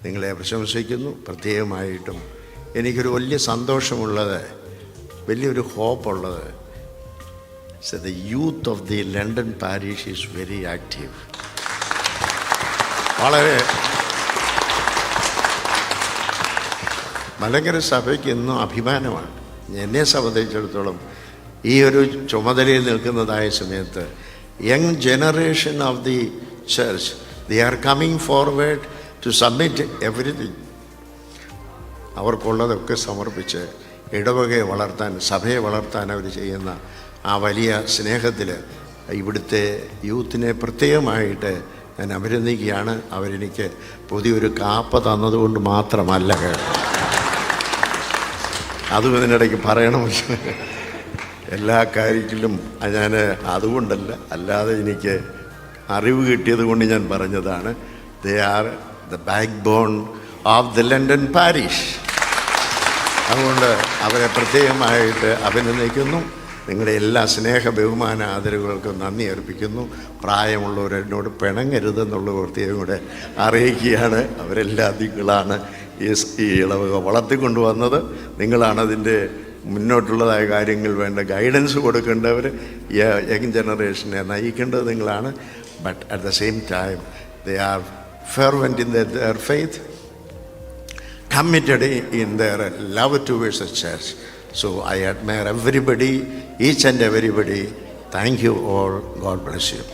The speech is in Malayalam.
നിങ്ങളെ പ്രശംസിക്കുന്നു. പ്രത്യേകമായിട്ടും എനിക്കൊരു വലിയ സന്തോഷമുള്ളത്, വലിയൊരു ഹോപ്പുള്ളത്, the youth of the London parish is very active. വളരെ മലങ്കര സഭയ്ക്ക് ഇന്നും അഭിമാനമാണ്. എന്നെ സംബന്ധിച്ചിടത്തോളം ഈ ഒരു ചുമതലയിൽ നിൽക്കുന്നതായ സമയത്ത് young generation of the church, they are coming forward to submit everything. അവർക്കുള്ളതൊക്കെ സമർപ്പിച്ച് ഇടവകയെ വളർത്താൻ, സഭയെ വളർത്താൻ അവർ ചെയ്യുന്ന ആ വലിയ സ്നേഹത്തിൽ ഇവിടുത്തെ യൂത്തിനെ പ്രത്യേകമായിട്ട് ഞാൻ അഭിനന്ദിക്കുകയാണ്. അവരെനിക്ക് പുതിയൊരു കാപ്പ തന്നതുകൊണ്ട് മാത്രമല്ല, അതും ഇതിനിടയ്ക്ക് പറയണമല്ലോ, എല്ലാ കാര്യത്തിലും ഞാൻ അതുകൊണ്ടല്ല, അല്ലാതെ എനിക്ക് അറിവ് കിട്ടിയത് കൊണ്ട് ഞാൻ പറഞ്ഞതാണ്. They are the backbone of the London parish. അതുകൊണ്ട് അവരെ പ്രത്യേകമായിട്ട് അഭിനന്ദിക്കുന്നു. നിങ്ങളുടെ എല്ലാ സ്നേഹ ബഹുമാന ആദരവുകൾക്കും നന്ദി അർപ്പിക്കുന്നു. പ്രായമുള്ളവർ എന്നോട് പിണങ്ങരുതെന്നുള്ള പ്രത്യേകം കൂടെ അറിയിക്കുകയാണ്. അവരെല്ലാം നിങ്ങളാണ് ഈ ഇളവുക വളർത്തിക്കൊണ്ടുവന്നത്. നിങ്ങളാണതിൻ്റെ മുന്നോട്ടുള്ളതായ കാര്യങ്ങൾ വേണ്ട ഗൈഡൻസ് കൊടുക്കേണ്ടവർ, യങ് ജനറേഷനെ നയിക്കേണ്ടത് നിങ്ങളാണ്. But at the same time they are fervent in their faith, committed in their love towards the church. So I admire everybody, each and everybody. Thank you all. God bless you.